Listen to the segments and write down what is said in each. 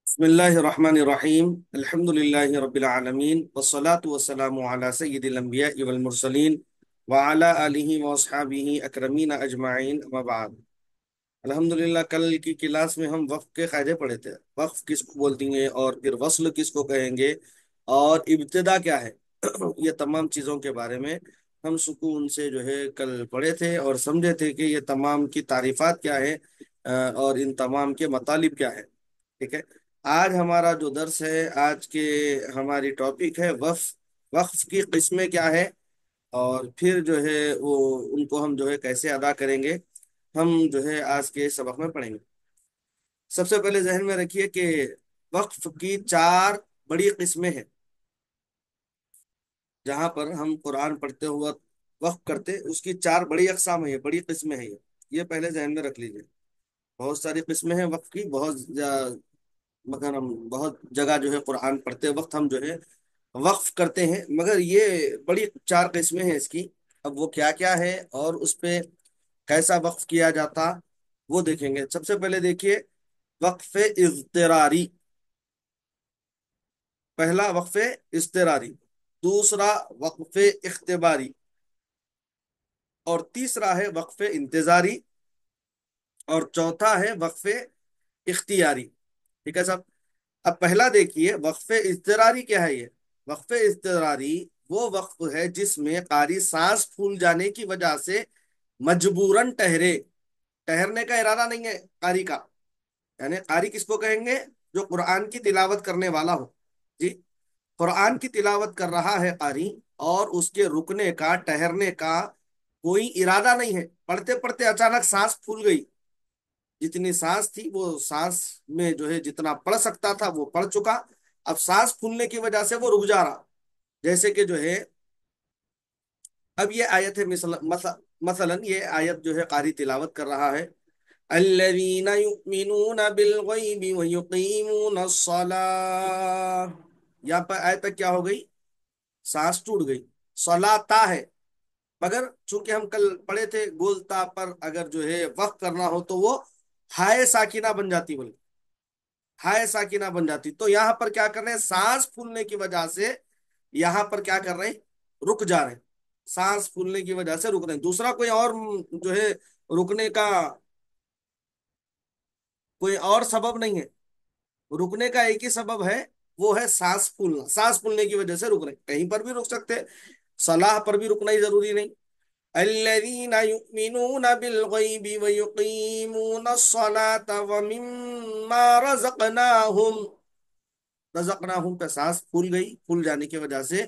بسم الله الرحمن الرحيم الحمد لله رب العالمين والصلاة والسلام على سيد الأنبياء والمرسلين وعلى آله وأصحابه أكرمين أجمعين أما بعد الحمدللہ کل کی کلاس میں ہم وقف کے قاعدے پڑھے تھے۔ وقف کس کو بولتی ہیں اور پھر وصل کس کو کہیں گے اور ابتدا کیا ہے یہ تمام چیزوں کے بارے میں ہم سکون سے جو ہے کل پڑھے تھے اور سمجھے تھے کہ یہ تمام کی تعریفات کیا ہے اور ان تمام کے مطالب کیا ہے۔ ٹھیک ہے، آج ہمارا جو درس ہے، آج کے ہماری ٹاپک ہے وقف۔ وقف کی قسمیں کیا ہے اور پھر جو ہے وہ ان کو ہم جو ہے کیسے ادا کریں گے، ہم جو ہے آج کے سبق میں پڑھیں گے۔ سب سے پہلے ذہن میں رکھیے کہ وقف کی چار بڑی قسمیں ہیں۔ جہاں پر ہم قرآن پڑھتے ہوئے وقف کرتے، اس کی چار بڑی اقسام ہیں، بڑی قسمیں ہیں۔ یہ پہلے ذہن میں رکھ لیجیے۔ بہت ساری قسمیں ہیں وقف کی، مگر ہم بہت جگہ جو ہے قرآن پڑھتے وقت ہم جو ہے وقف کرتے ہیں، مگر یہ بڑی چار قسمیں ہیں اس کی۔ اب وہ کیا کیا ہے اور اس پہ کیسا وقف کیا جاتا وہ دیکھیں گے۔ سب سے پہلے دیکھیے وقف اضطراری۔ پہلا وقف اضطراری، دوسرا وقف اختباری، اور تیسرا ہے وقف انتظاری، اور چوتھا ہے وقف اختیاری۔ ٹھیک ہے صاحب؟ اب پہلا دیکھیے وقف اضطراری کیا ہے۔ یہ وقف اضطراری وہ وقف ہے جس میں قاری سانس پھول جانے کی وجہ سے مجبوراً ٹہرے۔ ٹہرنے کا ارادہ نہیں ہے قاری کا، یعنی قاری کس کو کہیں گے؟ جو قرآن کی تلاوت کرنے والا ہو۔ جی، قرآن کی تلاوت کر رہا ہے قاری اور اس کے رکنے کا، ٹہرنے کا کوئی ارادہ نہیں ہے، پڑھتے پڑھتے اچانک سانس پھول گئی، جتنی سانس تھی وہ سانس میں جو ہے جتنا پڑھ سکتا تھا وہ پڑھ چکا، اب سانس پھولنے کی وجہ سے وہ رک جا رہا۔ جیسے کہ جو ہے اب یہ آیت ہے، مثلا یہ آیت جو ہے قاری تلاوت کر رہا ہے، الذین یؤمنون بالغیب ویقیمون الصلاۃ، یہاں پر آیت تک کیا ہو گئی؟ سانس ٹوٹ گئی، صلاۃ ہے، مگر چونکہ ہم کل پڑھے تھے گولتا پر اگر جو ہے وقف کرنا ہو تو وہ ہائے ساکنہ بن جاتی، بولے ہائے ساکنہ بن جاتی۔ تو یہاں پر کیا کر رہے ہیں؟ سانس پھولنے کی وجہ سے یہاں پر کیا کر رہے ہیں؟ رک جا رہے ہیں، سانس پھولنے کی وجہ سے رک رہے ہیں، دوسرا کوئی اور جو ہے رکنے کا کوئی اور سبب نہیں ہے۔ رکنے کا ایک ہی سبب ہے، وہ ہے سانس پھولنا، سانس پھولنے کی وجہ سے رک رہے ہیں، کہیں پر بھی رک سکتے ہیں، صلاح پر بھی رکنا ہی ضروری نہیں۔ الذين يؤمنون بالغيب ويقيمون الصلاة ومما رزقناهم پہ سانس پھول گئی، پھول جانے کی وجہ سے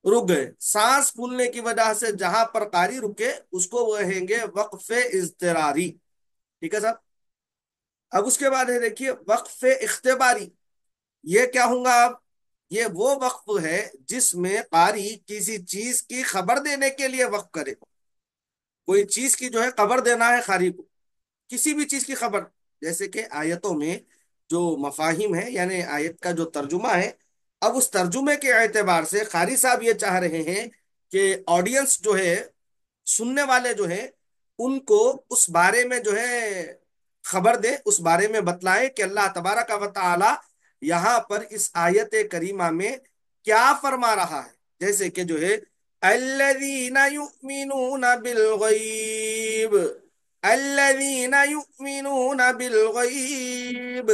رک گئے۔ سانس پھولنے کی وجہ سے جہاں پر قاری رکے اس کو وہ کہیں گے وقف اضطراری۔ ٹھیک ہے صاحب؟ اب اس کے بعد ہے دیکھیے وقف اختباری۔ یہ کیا ہوں گا؟ اب یہ وہ وقف ہے جس میں قاری کسی چیز کی خبر دینے کے لیے وقف کرے۔ کوئی چیز کی جو ہے خبر دینا ہے قاری کو، کسی بھی چیز کی خبر، جیسے کہ آیتوں میں جو مفاہیم ہے، یعنی آیت کا جو ترجمہ ہے، اب اس ترجمے کے اعتبار سے قاری صاحب یہ چاہ رہے ہیں کہ آڈینس جو ہے، سننے والے جو ہیں، ان کو اس بارے میں جو ہے خبر دے، اس بارے میں بتلائے کہ اللہ تبارک و تعالی یہاں پر اس آیت کریمہ میں کیا فرما رہا ہے۔ جیسے کہ جو ہے الذین یؤمنون بالغیب، الذین یؤمنون بالغیب،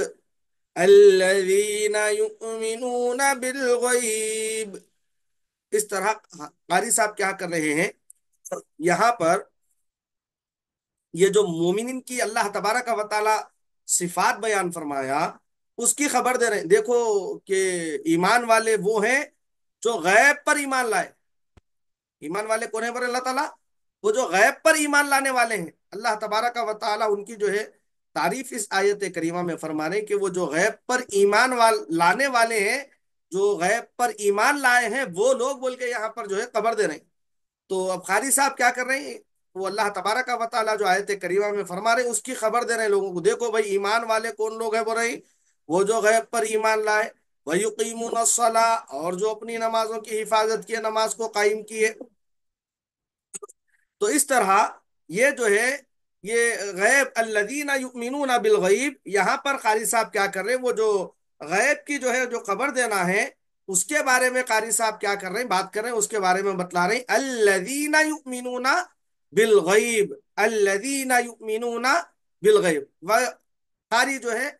الذین یؤمنون بالغیب، اس طرح قاری صاحب کیا کر رہے ہیں یہاں پر؟ یہ جو مومنین کی اللہ تبارک و تعالی صفات بیان فرمایا اس کی خبر دے رہے ہیں۔ دیکھو کہ ایمان والے وہ ہیں جو غیب پر ایمان لائے۔ ایمان والے کون ہیں پر اللہ تعالیٰ؟ وہ جو غیب پر ایمان لانے والے ہیں۔ اللہ تبارک و تعالیٰ ان کی جو ہے تعریف اس آیت کریمہ میں فرما رہے ہیں کہ وہ جو غیب پر ایمان لانے والے ہیں، جو غیب پر ایمان لائے ہیں، وہ لوگ بول کے یہاں پر جو ہے خبر دے رہے ہیں۔ تو اب قاری صاحب کیا کر رہے ہیں؟ وہ اللہ تبارک و تعالیٰ جو آیت کریمہ میں فرما رہے ہیں اس کی خبر دے رہے ہیں لوگوں کو۔ دیکھو بھائی ایمان والے کون لوگ ہیں؟ بول رہے ہیں وہ جو غیب پر ایمان لائے، وَيُقِيمُونَ الصَّلَاةَ، اور جو اپنی نمازوں کی حفاظت کیے، نماز کو قائم کیے۔ تو اس طرح یہ جو ہے یہ غیب، الذین یؤمنون بالغیب، یہاں پر قاری صاحب کیا کر رہے ہیں؟ وہ جو غیب کی جو ہے جو خبر دینا ہے اس کے بارے میں قاری صاحب کیا کر رہے ہیں، بات کر رہے ہیں، اس کے بارے میں بتلا رہے ہیں الذین یؤمنون بالغیب، الذین یؤمنون بالغیب۔ قاری جو ہے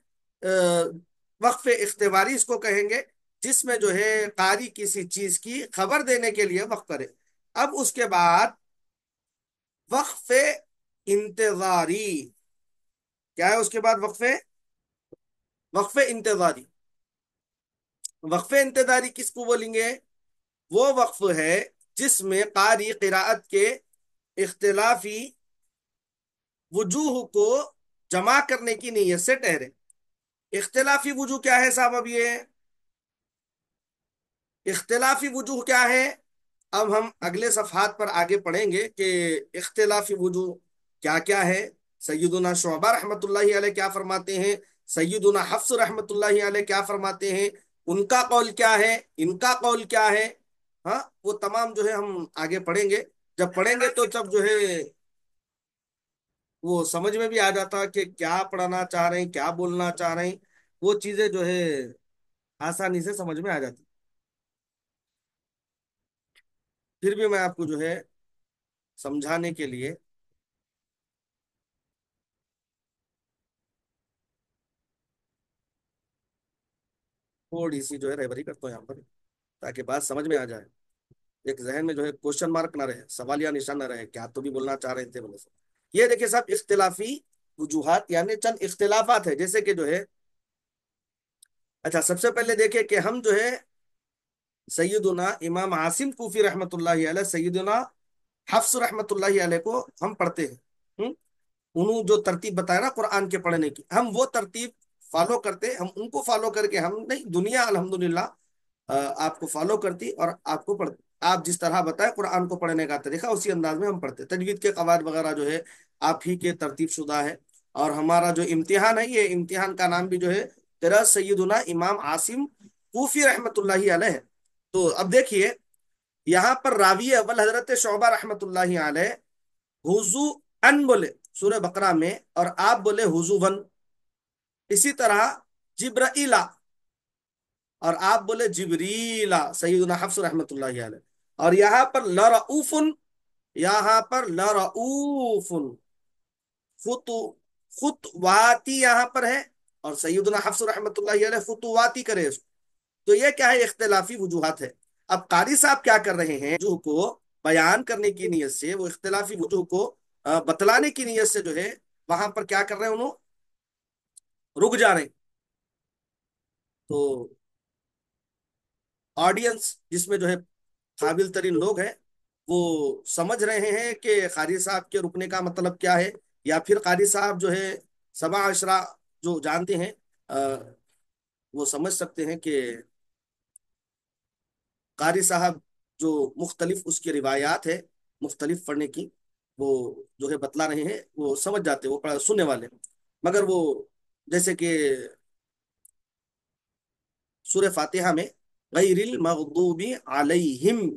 وقف اختباری اس کو کہیں گے، جس میں جو ہے قاری کسی چیز کی خبر دینے کے لیے وقف کرے۔ اب اس کے بعد وقف انتظاری، کیا ہے اس کے بعد وقف انتظاری؟ وقف انتظاری کس کو بولیں گے؟ وہ وقف ہے جس میں قاری قراءت کے اختلافی وجوہ کو جمع کرنے کی نیت سے ٹھہرے۔ اختلافی وجوہ کیا ہے صاحب؟ اب یہ اختلافی وجوہ کیا ہے؟ اب ہم اگلے صفحات پر آگے پڑھیں گے کہ اختلافی وجوہ کیا کیا ہے۔ سیدنا شعبہ رحمۃ اللہ علیہ کیا فرماتے ہیں، سیدنا حفص رحمۃ اللہ علیہ کیا فرماتے ہیں، ان کا قول کیا ہے، ان کا قول کیا ہے، ہاں وہ تمام جو ہے ہم آگے پڑھیں گے۔ جب پڑھیں گے تو جب جو ہے وہ سمجھ میں بھی آ جاتا کہ کیا پڑھنا چاہ رہے ہیں، کیا بولنا چاہ رہے ہیں، وہ چیزیں جو ہے آسانی سے سمجھ میں آ جاتی۔ پھر بھی میں آپ کو جو ہے سمجھانے کے لیے تھوڑی سی جو ہے رہبری کرتا ہوں یہاں پر، تاکہ بات سمجھ میں آ جائے، ایک ذہن میں جو ہے کوشچن مارک نہ رہے، سوالیہ نشان نہ رہے، کیا تو بھی بولنا چاہ رہے تھے بولے سے۔ یہ دیکھیں صاحب اختلافی وجوہات یعنی چند اختلافات ہے، جیسے کہ جو ہے اچھا سب سے پہلے دیکھیں کہ ہم جو ہے سیدنا امام عاصم کوفی رحمۃ اللہ علیہ، سیدنا حفص رحمۃ اللہ علیہ کو ہم پڑھتے ہیں، انہوں جو ترتیب بتایا نا قرآن کے پڑھنے کی، ہم وہ ترتیب فالو کرتے، ہم ان کو فالو کر کے، ہم نہیں، دنیا الحمدللہ آپ کو فالو کرتی اور آپ کو پڑھتی، آپ جس طرح بتائے قرآن کو پڑھنے کا طریقہ اسی انداز میں ہم پڑھتے۔ تجوید کے قواعد وغیرہ جو ہے آپ ہی کے ترتیب شدہ ہے، اور ہمارا جو امتحان ہے یہ امتحان کا نام بھی جو ہے تیرا سیدنا امام عاصم کوفی رحمت اللہ علیہ ہے۔ تو اب دیکھیے یہاں پر راوی اول حضرت شعبہ رحمت اللہ علیہ حضو ان بولے سورہ بقرہ میں، اور آپ بولے حضو ون، اسی طرح جبرائیلا اور آپ بولے جبریلا، سیدنا حفص رحمت اللہ علیہ، اور یہاں پر لرؤوفن، یہاں پر لرؤوفن، خطو خطواتی یہاں پر ہے، اور سیدنا حفص رحمت اللہ علیہ خطواتی کرے اس کو۔ تو یہ کیا ہے؟ اختلافی وجوہات ہے۔ اب قاری صاحب کیا کر رہے ہیں، وجوہ کو بیان کرنے کی نیت سے، وہ اختلافی وجوہ کو بتلانے کی نیت سے جو ہے وہاں پر کیا کر رہے ہیں، انہوں رک جا رہے ہیں۔ تو آڈینس جس میں جو ہے قابل ترین لوگ ہیں وہ سمجھ رہے ہیں کہ قاری صاحب کے رکنے کا مطلب کیا ہے، یا پھر قاری صاحب جو ہے سبع عشرہ جو جانتے ہیں وہ سمجھ سکتے ہیں کہ قاری صاحب جو مختلف اس کی روایات ہے مختلف پڑھنے کی، وہ جو ہے بتلا رہے ہیں، وہ سمجھ جاتے ہیں، وہ سننے والے، مگر وہ جیسے کہ سورہ فاتحہ میں غیر المغضوب علیہم،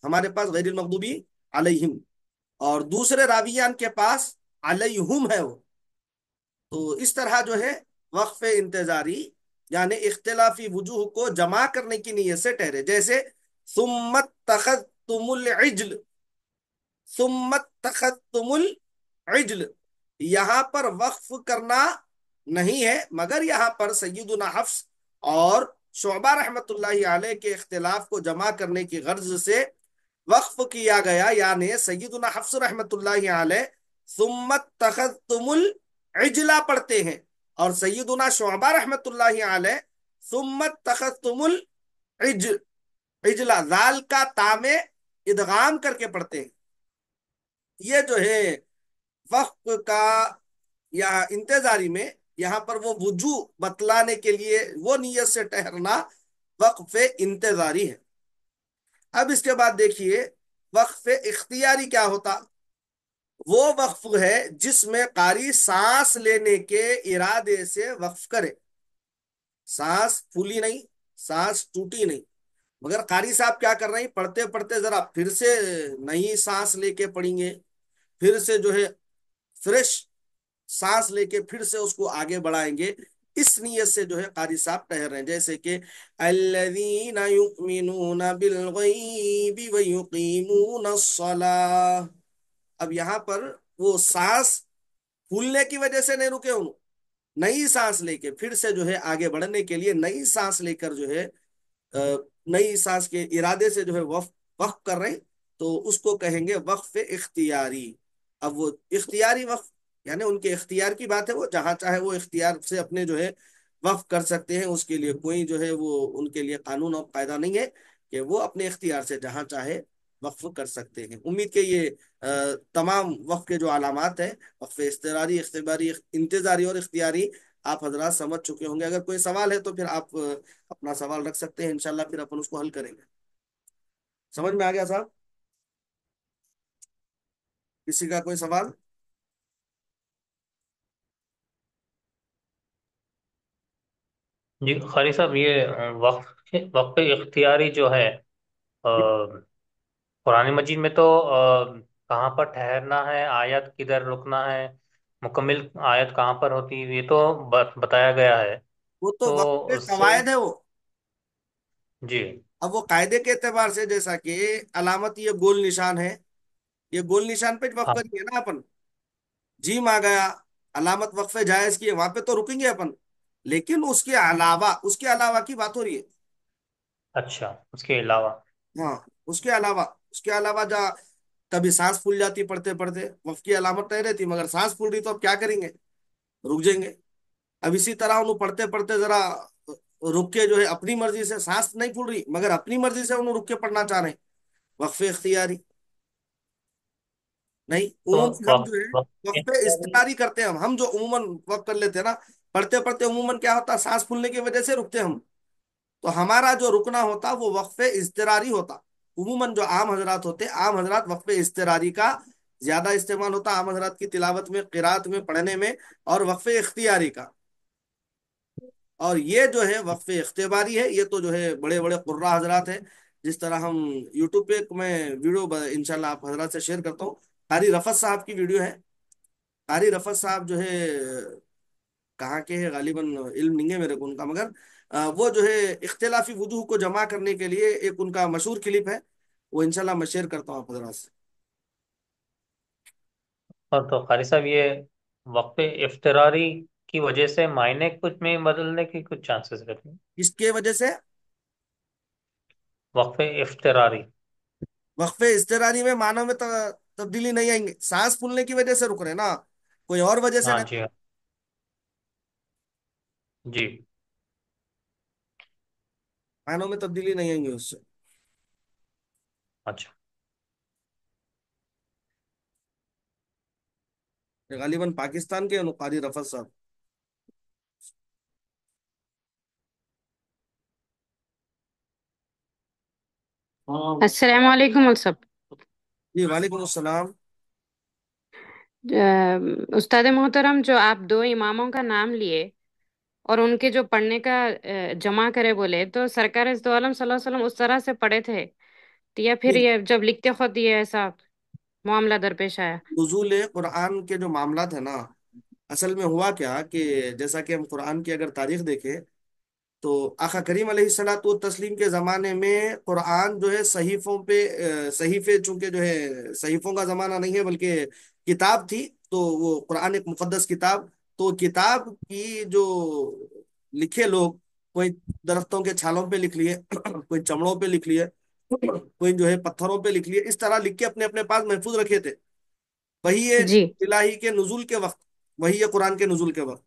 ہمارے پاس غیر المغضوبی علیہم، اور دوسرے راویان کے پاس علیہم ہے وہ۔ تو اس طرح جو ہے وقف انتظاری یعنی اختلافی وجوہ کو جمع کرنے کی نیت سے ٹھہرے، جیسے ثم اتخذتم العجل، ثم اتخذتم العجل، یہاں پر وقف کرنا نہیں ہے، مگر یہاں پر سیدنا حفص اور شعبہ رحمت اللہ علیہ کے اختلاف کو جمع کرنے کی غرض سے وقف کیا گیا، یعنی سیدنا حفص رحمت اللہ علیہ ثم اتخذتم العجلہ پڑھتے ہیں، اور سیدنا شعبہ رحمت اللہ علیہ ثم اتخذتم العجلہ ذال کا تام ادغام کر کے پڑھتے ہیں۔ یہ جو ہے وقف کا یا انتظاری میں یہاں پر وہ وجوہ بتلانے کے لیے وہ نیت سے ٹھہرنا وقف انتظاری ہے۔ اب اس کے بعد دیکھیے وقف اختیاری کیا ہوتا؟ وہ وقف ہے جس میں قاری سانس لینے کے ارادے سے وقف کرے، سانس پھولی نہیں، سانس ٹوٹی نہیں، مگر قاری صاحب کیا کر رہے ہیں، پڑھتے پڑھتے ذرا پھر سے نئی سانس لے کے پڑھیں گے، پھر سے جو ہے فریش سانس لے کے پھر سے اس کو آگے بڑھائیں گے، اس نیت سے جو ہے قاری صاحب ٹہر رہے ہیں، جیسے کہ الذین یؤمنون بالغیب ویقیمون الصلاۃ. اب یہاں پر وہ سانس پھولنے کی وجہ سے نہیں رکے انہوں، نئی سانس لے کے پھر سے جو ہے آگے بڑھنے کے لیے نئی سانس لے کر جو ہے نئی سانس کے ارادے سے جو ہے وقف وقف کر رہے ہیں، تو اس کو کہیں گے وقف اختیاری. اب وہ اختیاری وقف یعنی ان کے اختیار کی بات ہے، وہ جہاں چاہے وہ اختیار سے اپنے جو ہے وقف کر سکتے ہیں، اس کے لیے کوئی جو ہے وہ ان کے لیے قانون اور قاعدہ نہیں ہے کہ وہ اپنے اختیار سے جہاں چاہے وقف کر سکتے ہیں. امید کہ یہ تمام وقف کے جو علامات ہیں، وقف اضطراری، اختباری، انتظاری اور اختیاری، آپ حضرات سمجھ چکے ہوں گے. اگر کوئی سوال ہے تو پھر آپ اپنا سوال رکھ سکتے ہیں، انشاءاللہ پھر اپن اس کو حل کریں گے. سمجھ میں آ گیا صاحب؟ کسی کا کوئی سوال؟ جی قاری صاحب، یہ وقف اختیاری جو ہے، قرآن مجید میں تو کہاں پر ٹھہرنا ہے، آیت کدھر رکنا ہے، مکمل آیت کہاں پر ہوتی ہے، یہ تو بتایا گیا ہے. وہ تو تو وقف کے اس سے قواعد ہے وہ. جی. اب وہ قاعدے کے اعتبار سے جیسا کہ علامت یہ گول نشان ہے، یہ گول نشان پہ وقف ہاں. کریں گے نا اپن. جیم آ گیا، علامت وقف جائز کی ہے، وہاں پہ تو رکیں گے اپن، لیکن اس کے علاوہ کی بات ہو رہی ہے. اچھا، اس کے علاوہ. ہاں، اس کے علاوہ جہاں کبھی سانس پھول جاتی پڑھتے پڑھتے، وقف کی علامت نہیں رہتی مگر سانس پھول رہی، تو اب کیا کریں گے؟ رک جائیں گے. اب اسی طرح انہوں پڑھتے پڑھتے ذرا رک کے جو ہے اپنی مرضی سے سانس نہیں پھول رہی مگر اپنی مرضی سے انہوں رک کے پڑھنا چاہ رہے ہیں، وقف اختیاری نہیں. تو عموماً ہم جو ہے وقف اضطراری کرتے ہیں، ہم جو عموماً وقف کر لیتے ہیں نا، پڑھتے پڑھتے عموماً کیا ہوتا ہے، سانس پھولنے کی وجہ سے رکتے ہیں ہم. تو ہمارا جو رکنا ہوتا وہ وقف اضطراری ہوتا. عموماً جو عام حضرات ہوتے، عام حضرات وقف اضطراری کا زیادہ استعمال ہوتا عام حضرات کی تلاوت میں، قرات میں، پڑھنے میں، اور وقف اختیاری کا. اور یہ جو ہے وقف اختباری ہے، یہ تو جو ہے بڑے بڑے قرا حضرات ہیں. جس طرح ہم یوٹیوب پہ میں ویڈیو انشاءاللہ آپ حضرات سے شیئر کرتا ہوں. قاری رفعت صاحب کی ویڈیو ہے. قاری رفعت صاحب جو ہے کہاں کے ہیں غالباً علم نہیں ہے میرے کو ان کا، مگر وہ جو ہے اختلافی وجوہ کو جمع کرنے کے لیے ایک ان کا مشہور کلپ ہے، وہ انشاءاللہ میں شیئر کرتا ہوں آپ حضرات سے. اور تو قاری صاحب، یہ وقف افتراری کی وجہ سے معنی کچھ میں بدلنے کی کچھ چانسز رہتے ہیں؟ اس کے وجہ سے وقف افتراری. وقف اضطراری میں معنوں میں تبدیلی نہیں آئیں گے، سانس پھولنے کی وجہ سے رک رہے ہیں نا، کوئی اور وجہ سے ہاں نہیں. جی، ہاں جی. معنوں میں تبدیلی نہیں آئیں گے اس سے. اچھا. غالباً پاکستان کے قاری رفعت صاحب. السلام علیکم السب. جی وعلیکم السلام. استاد محترم، جو آپ دو اماموں کا نام لیے اور ان کے جو پڑھنے کا جمع کرے بولے، تو سرکار دو عالم صلی اللہ علیہ وسلم اس طرح سے پڑھے تھے تو یا پھر جی، یہ جب لکھتے خود یہ ایسا معاملہ درپیش آیا؟ نزول قرآن کے جو معاملات ہیں نا، اصل میں ہوا کیا کہ جیسا کہ ہم قرآن کی اگر تاریخ دیکھیں تو آقا کریم علیہ الصلوۃ والتسلیم کے زمانے میں قرآن جو ہے صحیفوں پہ صحیفے، چونکہ جو ہے صحیفوں کا زمانہ نہیں ہے بلکہ کتاب تھی، تو وہ قرآن ایک مقدس کتاب. تو کتاب کی جو لکھے لوگ، کوئی درختوں کے چھالوں پہ لکھ لیے، کوئی چمڑوں پہ لکھ لیے، کوئی جو ہے پتھروں پہ لکھ لیے، اس طرح لکھ کے اپنے اپنے پاس محفوظ رکھے تھے. وہی یہ جی الہی کے نزول کے وقت، وہی یہ قرآن کے نزول کے وقت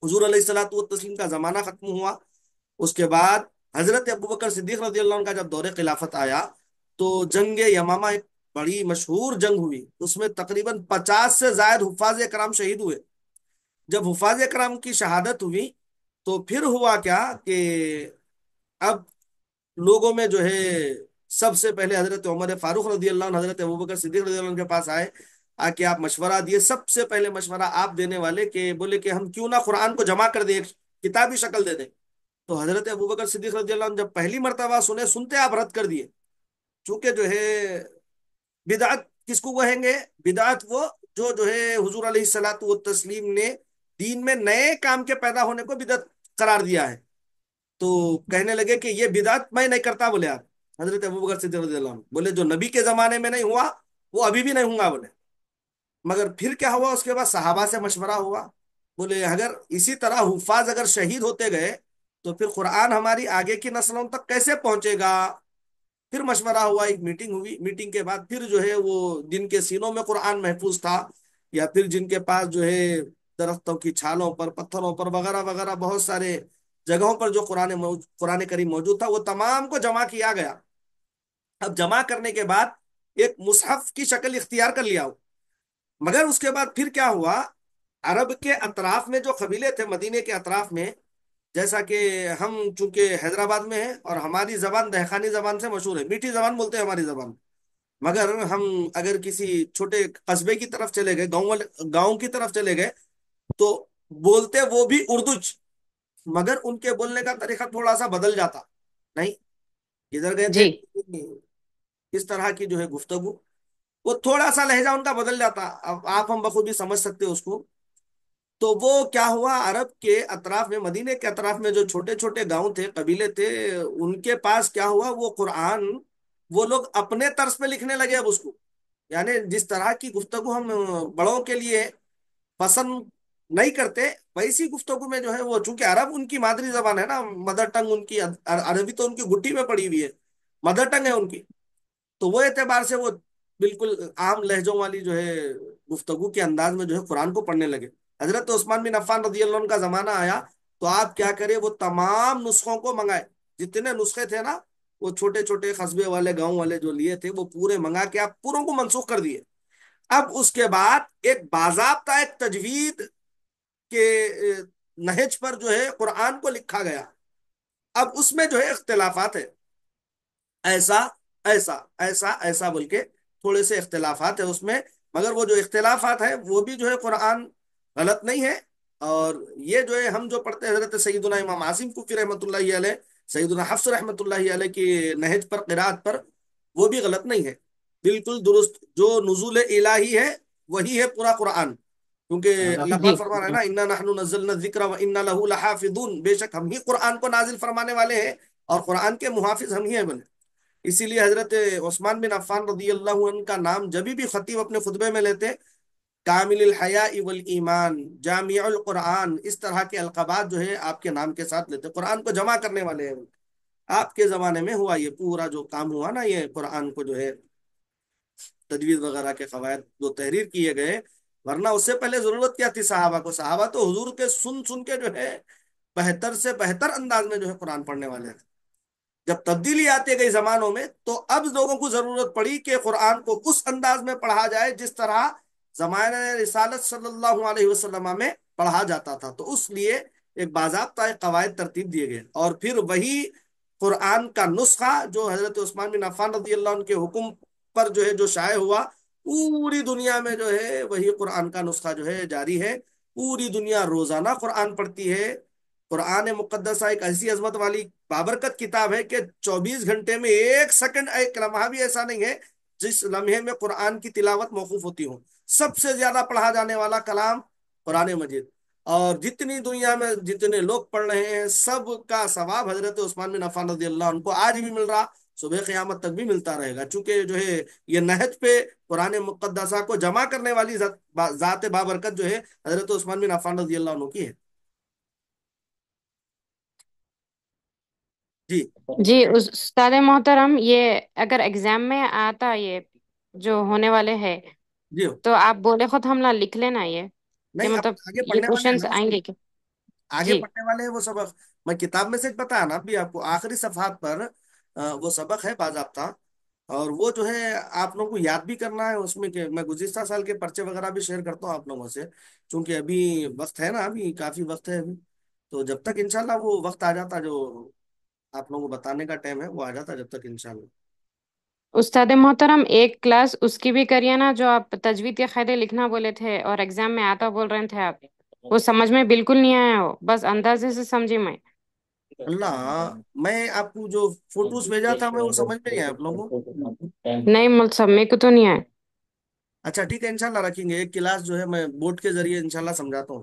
حضور علیہ الصلوۃ والتسلیم کا زمانہ ختم ہوا. اس کے بعد حضرت ابوبکر صدیق رضی اللہ عنہ کا جب دور خلافت آیا تو جنگ یمامہ ایک بڑی مشہور جنگ ہوئی، اس میں تقریباً 50 سے زائد حفاظ کرام شہید ہوئے. جب حفاظ کرام کی شہادت ہوئی تو پھر ہوا کیا کہ اب لوگوں میں جو ہے سب سے پہلے حضرت عمر فاروق رضی اللہ عنہ، حضرت ابوبکر صدیق رضی اللہ عنہ کے پاس آئے، آ کے آپ مشورہ دیے. سب سے پہلے مشورہ آپ دینے والے کہ بولے کہ ہم کیوں نہ قرآن کو جمع کر دیں، ایک کتابی شکل دے دیں. تو حضرت ابوبکر صدیق رضی اللہ عنہ جب پہلی مرتبہ سنتے آپ رد کر دیے. چونکہ جو ہے بدعت کس کو کہیں گے؟ بدعت وہ جو ہے حضور علیہ الصلوۃ والتسلیم نے دین میں نئے کام کے پیدا ہونے کو بدعت قرار دیا ہے. تو کہنے لگے کہ یہ بدعت میں نہیں کرتا بولے آپ. حضرت ابوبکر صدیق رضی اللہ عنہ بولے جو نبی کے زمانے میں نہیں ہوا وہ ابھی بھی نہیں ہوں گا بولے. مگر پھر کیا ہوا اس کے بعد صحابہ سے مشورہ ہوا. بولے اگر اسی طرح حفاظ اگر شہید ہوتے گئے تو پھر قرآن ہماری آگے کی نسلوں تک کیسے پہنچے گا. پھر مشورہ ہوا, ایک میٹنگ ہوئی, میٹنگ کے بعد پھر جو ہے وہ جن کے سینوں میں قرآن محفوظ تھا یا پھر جن کے پاس جو ہے درختوں کی چھالوں پر, پتھروں پر وغیرہ وغیرہ بہت سارے جگہوں پر جو قرآن کریم موجود تھا, وہ تمام کو جمع کیا گیا. اب جمع کرنے کے بعد ایک مصحف کی شکل اختیار کر لیا. مگر اس کے بعد پھر کیا ہوا, عرب کے اطراف میں جو قبیلے تھے مدینے کے اطراف میں, جیسا کہ ہم چونکہ حیدرآباد میں ہیں اور ہماری زبان دہقانی زبان سے مشہور ہے, میٹھی زبان بولتے ہیں ہماری زبان. مگر ہم اگر کسی چھوٹے قصبے کی طرف چلے گئے, گاؤں کی طرف چلے گئے, تو بولتے وہ بھی اردو, مگر ان کے بولنے کا طریقہ تھوڑا سا بدل جاتا. نہیں, ادھر گئے تھے جی اس طرح کی جو ہے گفتگو, وہ تھوڑا سا لہجہ ان کا بدل جاتا. اب آپ ہم بخوبی سمجھ سکتے اس کو. تو وہ کیا ہوا, عرب کے اطراف میں, مدینے کے اطراف میں جو چھوٹے چھوٹے گاؤں تھے, قبیلے تھے, ان کے پاس کیا ہوا, وہ قرآن وہ لوگ اپنے طرز پہ لکھنے لگے. اب اس کو یعنی جس طرح کی گفتگو ہم بڑوں کے لیے پسند نہیں کرتے, ویسی گفتگو میں جو ہے وہ, چونکہ عرب ان کی مادری زبان ہے نا, مدر ٹنگ ان کی, عربی تو ان کی گٹی میں پڑی ہوئی ہے, مدر ٹنگ ہے ان کی. تو وہ اعتبار سے وہ بالکل عام لہجوں والی جو ہے گفتگو کے انداز میں جو ہے قرآن کو پڑھنے لگے. حضرت عثمان بن عفان رضی اللہ عنہ کا زمانہ آیا تو آپ کیا کرے, وہ تمام نسخوں کو منگائے. جتنے نسخے تھے نا, وہ چھوٹے چھوٹے قصبے والے گاؤں والے جو لیے تھے, وہ پورے منگا کے آپ پوروں کو منسوخ کر دیے. اب اس کے بعد ایک باضابطہ ایک تجوید کے نہج پر جو ہے قرآن کو لکھا گیا. اب اس میں جو ہے اختلافات ہے, ایسا ایسا ایسا ایسا بول کے تھوڑے سے اختلافات ہیں اس میں. مگر وہ جو اختلافات ہیں وہ بھی جو ہے قرآن غلط نہیں ہے. اور یہ جو ہے ہم جو پڑھتے ہیں حضرت سیدنا امام عاصم کوفی رحمۃ اللہ علیہ, سیدنا حفص رحمۃ اللہ علیہ کی نہج پر, قرات پر, وہ بھی غلط نہیں ہے, بالکل درست. جو نزول الہی ہے وہی ہے پورا قرآن, کیونکہ اللہ جی پاک فرما رہا ہے نا, انا نحن نزلنا الذکر وانا له لحافظون, بے شک ہم ہی قرآن کو نازل فرمانے والے ہیں اور قرآن کے محافظ ہم ہی ہیں بولے. اسی لیے حضرت عثمان بن عفان رضی اللہ عنہ کا نام جبھی بھی خطیب اپنے خطبے میں لیتے, کامل الحیاء والایمان, جامع القرآن, اس طرح کے القابات جو ہے آپ کے نام کے ساتھ لیتے, قرآن کو جمع کرنے والے ہیں. آپ کے زمانے میں ہوا یہ پورا جو کام ہوا نا, یہ قرآن کو جو ہے تجوید وغیرہ کے قواعد جو تحریر کیے گئے, ورنہ اس سے پہلے ضرورت کیا تھی صحابہ کو. صحابہ تو حضور کے سن سن کے جو ہے بہتر سے بہتر انداز میں جو ہے قرآن پڑھنے والے تھے. جب تبدیلی آتی گئی زمانوں میں, تو اب لوگوں کو ضرورت پڑی کہ قرآن کو اس انداز میں پڑھا جائے جس طرح زمانہ رسالت صلی اللہ علیہ وسلم میں پڑھا جاتا تھا. تو اس لیے ایک باضابطہ ایک قواعد ترتیب دیے گئے, اور پھر وہی قرآن کا نسخہ جو حضرت عثمان بن عفان رضی اللہ عنہ کے حکم پر جو ہے جو شائع ہوا, پوری دنیا میں جو ہے وہی قرآن کا نسخہ جو ہے جاری ہے. پوری دنیا روزانہ قرآن پڑھتی ہے. قرآن مقدسہ ایک ایسی عظمت والی بابرکت کتاب ہے کہ 24 گھنٹے میں ایک سیکنڈ, ایک لمحہ بھی ایسا نہیں ہے جس لمحے میں قرآن کی تلاوت موقوف ہوتی ہو. سب سے زیادہ پڑھا جانے والا کلام قرآن مجید, اور جتنی دنیا میں جتنے لوگ پڑھ رہے ہیں سب کا ثواب حضرت عثمان بن عفان رضی اللہ عنہ کو آج بھی مل رہا, صبح قیامت تک بھی ملتا رہے گا. چونکہ جو ہے یہ نہج پہ قرآن مقدسہ کو جمع کرنے والی ذات بابرکت جو ہے حضرت عثمان بن عفان رضی اللہ عنہ کی ہے. جی جی استاد محترم، یہ اگر ایگزام میں آتا یہ جو ہونے والے ہے، جی. تو آپ بولے خود ہم نہ لکھ لینا یہ کہ نہیں, اب مطلب آگے یہ پڑھنے والے ہیں کوشچنس نا اس آئیں میں, گے کہ آگے جی پڑھنے والے ہیں وہ سبق. میں کتاب میں سے بتایا نا ابھی آپ کو, آخری صفحات پر وہ سبق ہے باضابطہ, اور وہ جو ہے آپ لوگوں کو یاد بھی کرنا ہے اس میں. کہ میں گزشتہ سال کے پرچے وغیرہ بھی شیئر کرتا ہوں آپ لوگوں سے, چونکہ ابھی وقت ہے نا, ابھی کافی وقت ہے ابھی. تو جب تک انشاءاللہ وہ وقت آ جاتا جو آپ لوگوں کو بتانے کا ٹائم ہے, وہ آ جاتا جب تک انشاءاللہ. استاد محترم، ایک کلاس اس کی بھی کریے نا جو آپ تجوید کے قاعدے لکھنا بولے تھے اور ایگزام میں آتا بول رہے تھے آپ. وہ سمجھ میں بالکل نہیں آیا ہو، بس اندازے سے سمجھی میں. اللہ, میں آپ کو جو فوٹوز بھیجا تھا میں وہ سمجھ میں نہیں آیا آپ لوگوں کو. نہیں مطلب میرے کو تو نہیں آیا. اچھا ٹھیک ہے, انشاءاللہ رکھیں گے ایک کلاس جو ہے, میں بورڈ کے ذریعے انشاءاللہ سمجھاتا ہوں.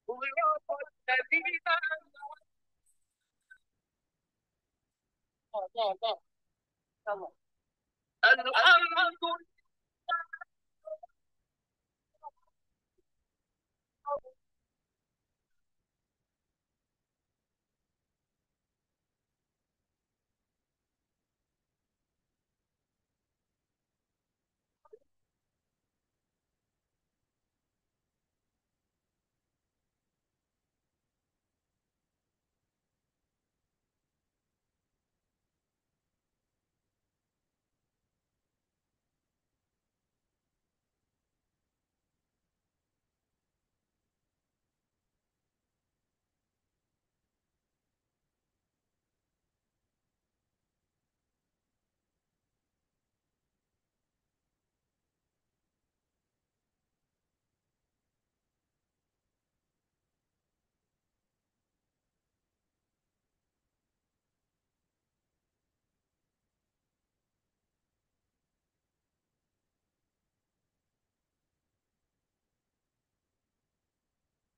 صراط الذين أنعمت عليهم الحمد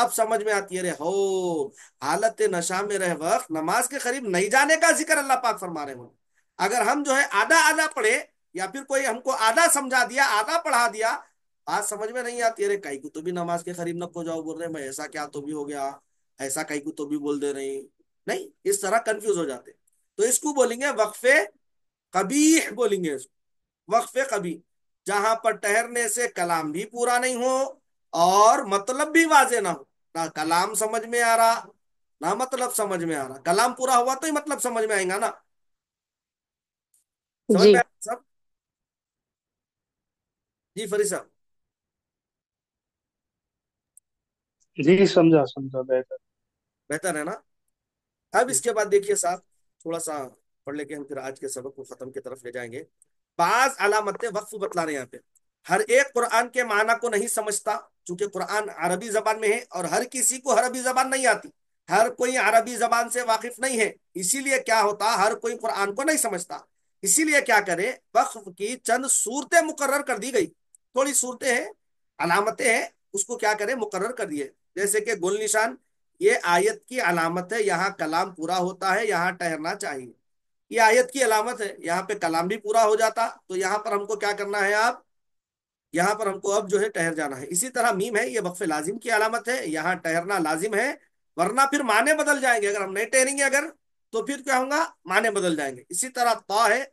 اب سمجھ میں آتی ہے، رے ہو حالت نشا میں رہ وقت نماز کے قریب نہیں جانے کا ذکر اللہ پاک فرما رہے ہوں۔ اگر ہم جو ہے آدھا آدھا پڑھے، یا پھر کوئی ہم کو آدھا سمجھا دیا آدھا پڑھا دیا، بات سمجھ میں نہیں آتی، ارے کئی کو تو بھی نماز کے قریب نہ کو جاؤ بول رہے میں، ایسا کیا تو بھی ہو گیا، ایسا کئی کو تو بھی بول دے رہے ہیں، نہیں اس طرح کنفیوز ہو جاتے۔ تو اس کو بولیں گے وقفے قبیح، بولیں گے اس کو وقفے قبیح، جہاں پر ٹہرنے سے کلام بھی پورا نہیں ہو اور مطلب بھی واضح نہ ہو، نہ کلام سمجھ میں آ رہا نہ مطلب سمجھ میں آ رہا۔ کلام پورا ہوا تو ہی مطلب سمجھ میں آئے گا نا، سمجھ جی میں آیا سب؟ جی فرید صاحب، جی سمجھا سمجھا بہتر۔ بہتر ہے نا؟ اب اس کے بعد دیکھیے صاحب، تھوڑا سا پڑھ لے کے ہم پھر آج کے سبق کو ختم کی طرف لے جائیں گے۔ بعض علامتیں وقف بتلا رہے ہیں یہاں پہ۔ ہر ایک قرآن کے معنی کو نہیں سمجھتا، چونکہ قرآن عربی زبان میں ہے اور ہر کسی کو عربی زبان نہیں آتی، ہر کوئی عربی زبان سے واقف نہیں ہے، اسی لیے کیا ہوتا ہر کوئی قرآن کو نہیں سمجھتا، اسی لیے کیا کرے وقف کی چند صورتیں مقرر کر دی گئی، تھوڑی صورتیں ہیں علامتیں ہیں، اس کو کیا کرے مقرر کر دیے، جیسے کہ گل نشان، یہ آیت کی علامت ہے، یہاں کلام پورا ہوتا ہے، یہاں ٹہرنا چاہیے، یہ آیت کی علامت ہے، یہاں پہ کلام بھی پورا ہو جاتا، تو یہاں پر ہم کو کیا کرنا ہے، آپ یہاں پر ہم کو اب جو ہے ٹہر جانا ہے۔ اسی طرح میم ہے، یہ وقف لازم کی علامت ہے، یہاں ٹہرنا لازم ہے، ورنہ پھر معنی بدل جائیں گے، اگر ہم نہیں ٹہریں گے اگر تو پھر کیا ہوگا، معنی بدل جائیں گے۔ اسی طرح طا ہے،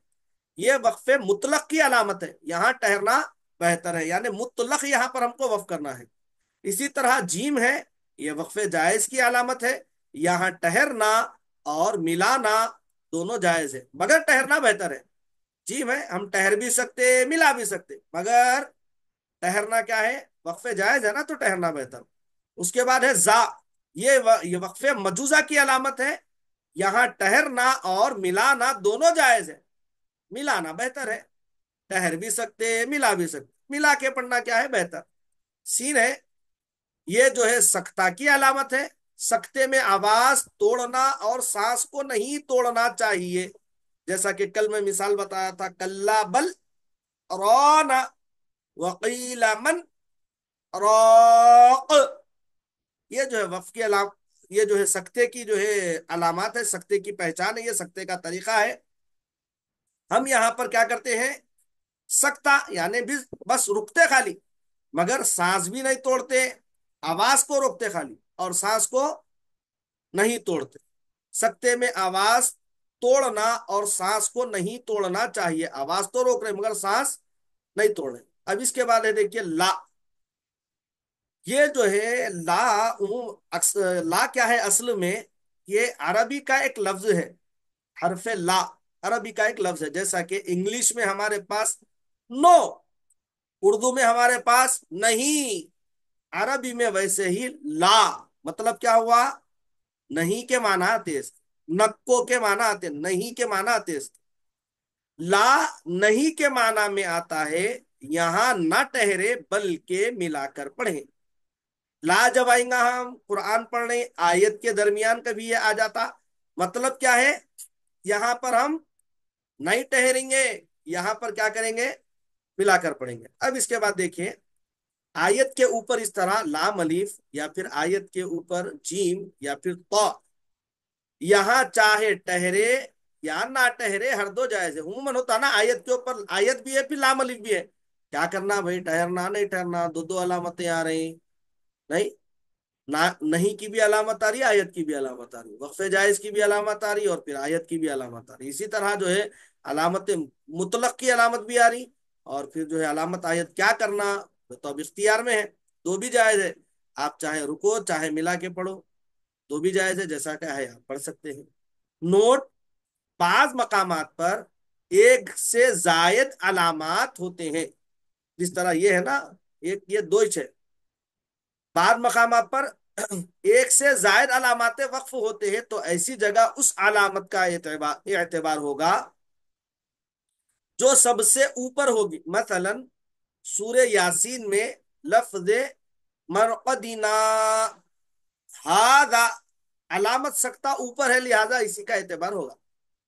یہ وقف مطلق کی علامت ہے، یہاں ٹہرنا بہتر ہے، یعنی مطلق یہاں پر ہم کو وقف کرنا ہے۔ اسی طرح جیم ہے، یہ وقف جائز کی علامت ہے، یہاں ٹہرنا اور ملانا دونوں جائز ہے، مگر ٹہرنا بہتر ہے۔ جیم ہے، ہم ٹہر بھی سکتے ملا بھی سکتے، مگر ٹہرنا کیا ہے، وقف جائز ہے نا، تو ٹہرنا بہتر۔ اس کے بعد ہے زا، یہ وقف مجوزہ کی علامت ہے، یہاں ٹہرنا اور ملانا دونوں جائز ہے، ملانا بہتر ہے، ٹہر بھی سکتے ملا بھی سکتے، ملا کے پڑھنا کیا ہے بہتر۔ سین ہے، یہ جو ہے سکتہ کی علامت ہے، سکتے میں آواز توڑنا اور سانس کو نہیں توڑنا چاہیے، جیسا کہ کل میں مثال بتایا تھا، کلا بل رونا وقیل من راق، یہ جو ہے وقف کی علامت، یہ جو ہے سکتے کی جو ہے علامات ہے، سکتے کی پہچان ہے، یہ سکتے کا طریقہ ہے۔ ہم یہاں پر کیا کرتے ہیں، سکتا یعنی بھی بس رکتے خالی، مگر سانس بھی نہیں توڑتے، آواز کو روکتے خالی اور سانس کو نہیں توڑتے۔ سکتے میں آواز توڑنا اور سانس کو نہیں توڑنا چاہیے، آواز تو روک رہے مگر سانس نہیں توڑ رہے۔ اب اس کے بعد ہے دیکھیے لا، یہ جو ہے لا، لا کیا ہے اصل میں، یہ عربی کا ایک لفظ ہے، حرف لا عربی کا ایک لفظ ہے، جیسا کہ انگلش میں ہمارے پاس نو، اردو میں ہمارے پاس نہیں، عربی میں ویسے ہی لا مطلب کیا ہوا، نہیں کے معنی آتے، نکو کے معنی آتے، نہیں کے معنی آتے، لا نہیں کے معنی میں آتا ہے، یہاں نہ ٹہرے بلکہ ملا کر پڑھیں۔ لا جب آئیں گا ہم قرآن پڑھنے، آیت کے درمیان کبھی یہ آ جاتا، مطلب کیا ہے، یہاں پر ہم نہیں ٹہریں گے، یہاں پر کیا کریں گے، ملا کر پڑھیں گے۔ اب اس کے بعد دیکھیں، آیت کے اوپر اس طرح لام الف، یا پھر آیت کے اوپر جیم یا پھر طا، یہاں چاہے ٹہرے یا نہ ٹہرے ہر دو جائز ہے۔ عموماً ہوتا نا آیت کے اوپر آیت بھی ہے پھر لام الف بھی ہے، کیا کرنا بھائی، ٹہرنا نہیں ٹہرنا، دو دو علامتیں آ رہی، نہیں نہ نہیں کی بھی علامت آ رہی، آیت کی بھی علامت آ رہی، وقف جائز کی بھی علامت آ رہی اور پھر آیت کی بھی علامت آ رہی، اسی طرح جو ہے علامت مطلق کی علامت بھی آ رہی، اور پھر جو ہے علامت آیت کیا کرنا تو اب اختیار میں ہے، دو بھی جائز ہے، آپ چاہے رکو چاہے ملا کے پڑھو، دو بھی جائز ہے، جیسا کہ ہے آپ پڑھ سکتے ہیں۔ نوٹ، بعض مقامات پر ایک سے زائد علامات ہوتے ہیں، جس طرح یہ ہے نا، ایک یہ دو ہی ہے، بعض مقامات پر ایک سے زائد علامات وقف ہوتے ہیں، تو ایسی جگہ اس علامت کا اعتبار ہوگا جو سب سے اوپر ہوگی، مثلا سورہ یاسین میں لفظ مرقدنا ہاذا، علامت سکتا اوپر ہے، لہذا اسی کا اعتبار ہوگا۔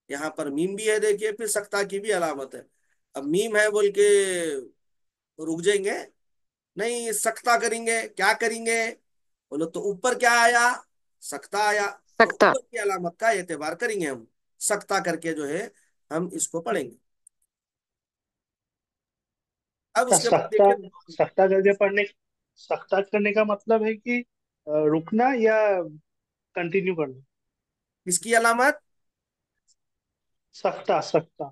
یہاں پر میم بھی ہے دیکھیے، پھر سکتا کی بھی علامت ہے، اب میم ہے بول کے رک جائیں گے، نہیں سکتا کریں گے، کیا کریں گے، بولو تو اوپر کیا آیا؟ سکتا آیا. تو سکتا. اوپر کی علامت کا اعتبار کریں گے ہم، سکتا کر کے جو ہے ہم اس کو پڑھیں گے. اب کیا اس کے بعد سختہ دیکھیے سختہ کر کے پڑھنے، سختہ کرنے کا مطلب ہے کہ رکنا یا کنٹینیو کرنا؟ کس کی علامت؟ سختہ سختہ.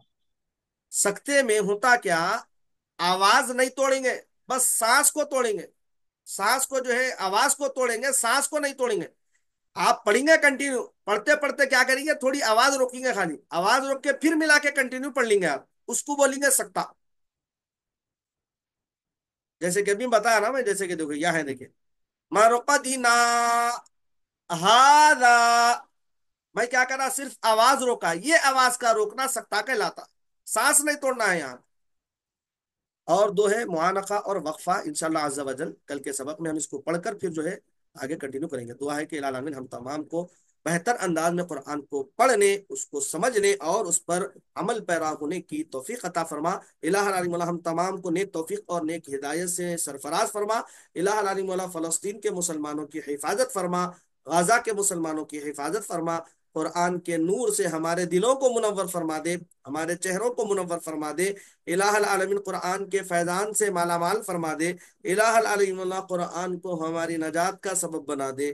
سکتے میں ہوتا کیا، آواز نہیں توڑیں گے، بس سانس کو توڑیں گے. سانس کو جو ہے آواز کو توڑیں گے، سانس کو نہیں توڑیں گے. آپ پڑھیں گے کنٹینیو، پڑھتے پڑھتے کیا کریں گے، تھوڑی آواز روکیں گے، خالی آواز روک کے پھر ملا کے کنٹینیو پڑھ لیں گے آپ. اس کو بولیں گے سکتا. جیسے کہ ابھی بتایا نا میں، جیسے کہ دیکھو یہ ہے، دیکھیں مرقدنا ہاذا، میں کیا کرا، صرف آواز روکا. یہ آواز کا روکنا سکتا کہلاتا، سانس نہیں توڑنا ہے یہاں. اور دو ہے معانقہ اور وقفہ. انشاءاللہ عز و جل کل کے سبق میں ہم اس کو پڑھ کر پھر جو ہے آگے کنٹینیو کریں گے. دعا ہے کہ الہ العالمین ہم تمام کو بہتر انداز میں قرآن کو پڑھنے، اس کو سمجھنے اور اس پر عمل پیرا ہونے کی توفیق عطا فرما. الہ العالمین مولا ہم تمام کو نیک توفیق اور نیک ہدایت سے سرفراز فرما. الہ العالمین مولا فلسطین کے مسلمانوں کی حفاظت فرما، غزہ کے مسلمانوں کی حفاظت فرما. قرآن کے نور سے ہمارے دلوں کو منور فرما دے، ہمارے چہروں کو منور فرما دے. الہ العالمین قرآن کے فیضان سے مالا مال فرما دے. الہ العالمین اللہ قرآن کو ہماری نجات کا سبب بنا دے.